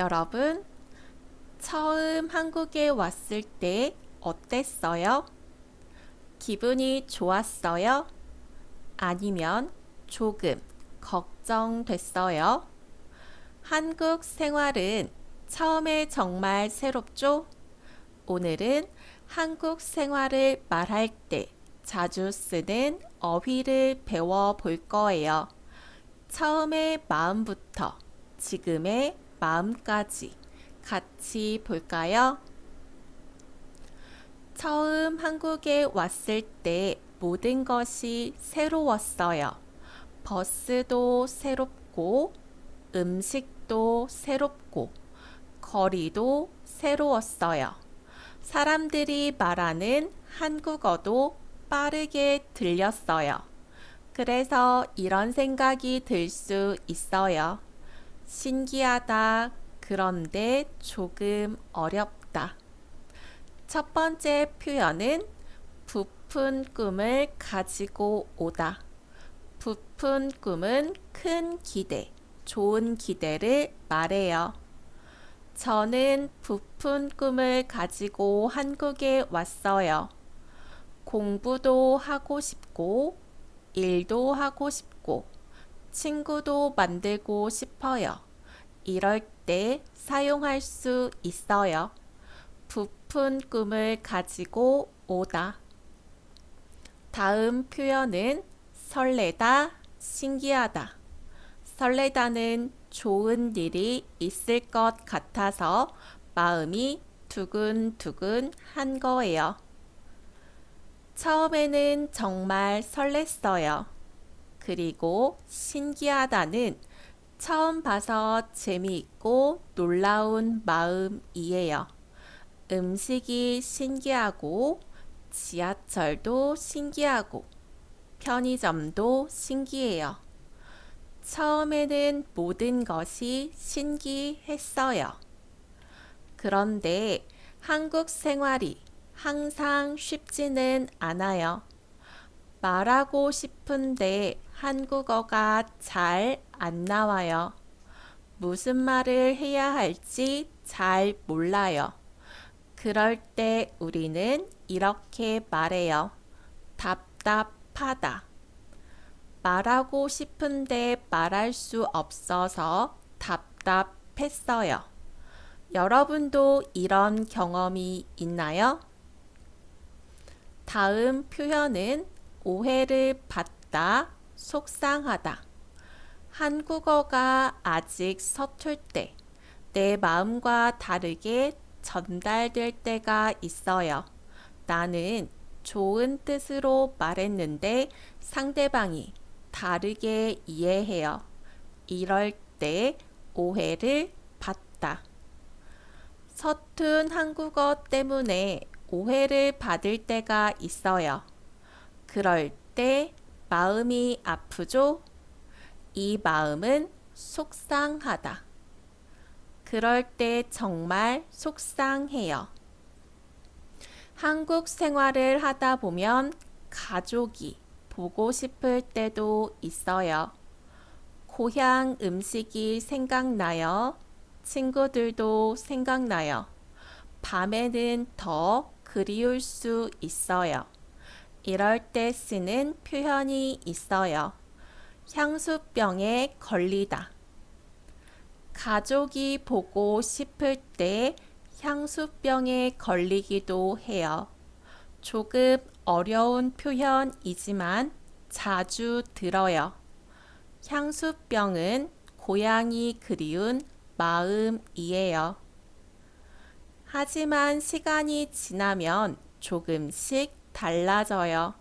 여러분, 처음 한국에 왔을 때 어땠어요? 기분이 좋았어요? 아니면 조금 걱정됐어요? 한국 생활은 처음에 정말 새롭죠? 오늘은 한국 생활을 말할 때 자주 쓰는 어휘를 배워볼 거예요. 처음의 마음부터 지금의 마음까지 같이 볼까요? 처음 한국에 왔을 때 모든 것이 새로웠어요. 버스도 새롭고, 음식도 새롭고, 거리도 새로웠어요. 사람들이 말하는 한국어도 빠르게 들렸어요. 그래서 이런 생각이 들 수 있어요. 신기하다. 그런데 조금 어렵다. 첫 번째 표현은 부푼 꿈을 가지고 오다. 부푼 꿈은 큰 기대, 좋은 기대를 말해요. 저는 부푼 꿈을 가지고 한국에 왔어요. 공부도 하고 싶고, 일도 하고 싶고, 친구도 만들고 싶어요. 이럴 때 사용할 수 있어요. 부푼 꿈을 가지고 오다. 다음 표현은 설레다, 신기하다. 설레다는 좋은 일이 있을 것 같아서 마음이 두근두근 한 거예요. 처음에는 정말 설렜어요. 그리고 신기하다는 처음 봐서 재미있고 놀라운 마음이에요. 음식이 신기하고, 지하철도 신기하고, 편의점도 신기해요. 처음에는 모든 것이 신기했어요. 그런데 한국 생활이 항상 쉽지는 않아요. 말하고 싶은데 한국어가 잘 안 나와요. 무슨 말을 해야 할지 잘 몰라요. 그럴 때 우리는 이렇게 말해요. 답답하다. 말하고 싶은데 말할 수 없어서 답답했어요. 여러분도 이런 경험이 있나요? 다음 표현은 오해를 받다, 속상하다. 한국어가 아직 서툴 때 내 마음과 다르게 전달될 때가 있어요. 나는 좋은 뜻으로 말했는데 상대방이 다르게 이해해요. 이럴 때 오해를 받다. 서툰 한국어 때문에 오해를 받을 때가 있어요. 그럴 때 마음이 아프죠? 이 마음은 속상하다. 그럴 때 정말 속상해요. 한국 생활을 하다 보면 가족이 보고 싶을 때도 있어요. 고향 음식이 생각나요. 친구들도 생각나요. 밤에는 더 그리울 수 있어요. 이럴 때 쓰는 표현이 있어요. 향수병에 걸리다. 가족이 보고 싶을 때 향수병에 걸리기도 해요. 조금 어려운 표현이지만 자주 들어요. 향수병은 고향이 그리운 마음이에요. 하지만 시간이 지나면 조금씩 달라져요.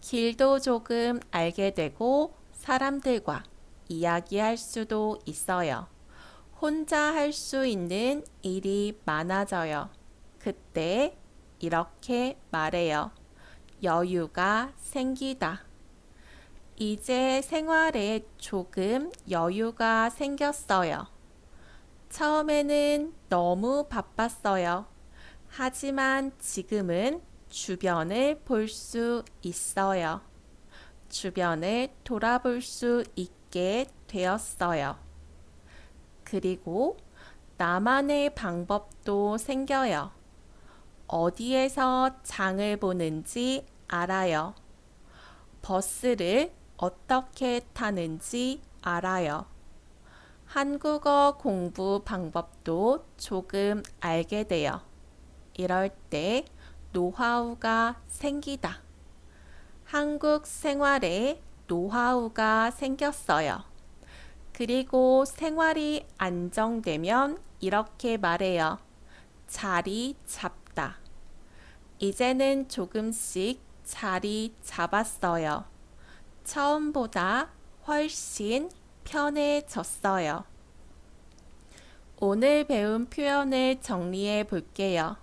길도 조금 알게 되고 사람들과 이야기할 수도 있어요. 혼자 할 수 있는 일이 많아져요. 그때 이렇게 말해요. 여유가 생기다. 이제 생활에 조금 여유가 생겼어요. 처음에는 너무 바빴어요. 하지만 지금은 주변을 볼 수 있어요. 주변을 돌아볼 수 있게 되었어요. 그리고 나만의 방법도 생겨요. 어디에서 장을 보는지 알아요. 버스를 어떻게 타는지 알아요. 한국어 공부 방법도 조금 알게 돼요. 이럴 때 노하우가 생기다. 한국 생활에 노하우가 생겼어요. 그리고 생활이 안정되면 이렇게 말해요. 자리 잡다. 이제는 조금씩 자리 잡았어요. 처음보다 훨씬 편해졌어요. 오늘 배운 표현을 정리해 볼게요.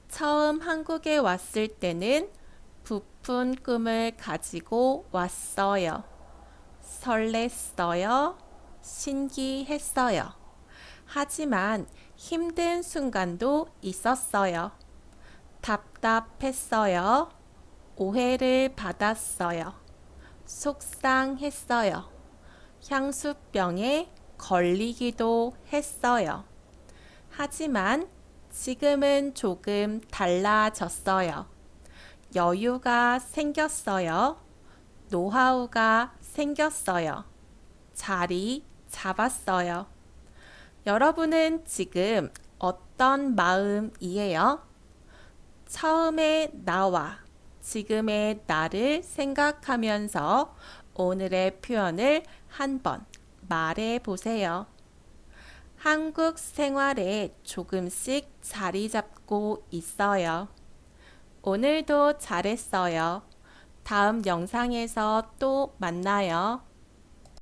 처음 한국에 왔을 때는 부푼 꿈을 가지고 왔어요. 설렜어요. 신기했어요. 하지만 힘든 순간도 있었어요. 답답했어요. 오해를 받았어요. 속상했어요. 향수병에 걸리기도 했어요. 하지만 지금은 조금 달라졌어요. 여유가 생겼어요. 노하우가 생겼어요. 자리 잡았어요. 여러분은 지금 어떤 마음이에요? 처음의 나와 지금의 나를 생각하면서 오늘의 표현을 한번 말해 보세요. 한국 생활에 조금씩 자리 잡고 있어요. 오늘도 잘했어요. 다음 영상에서 또 만나요.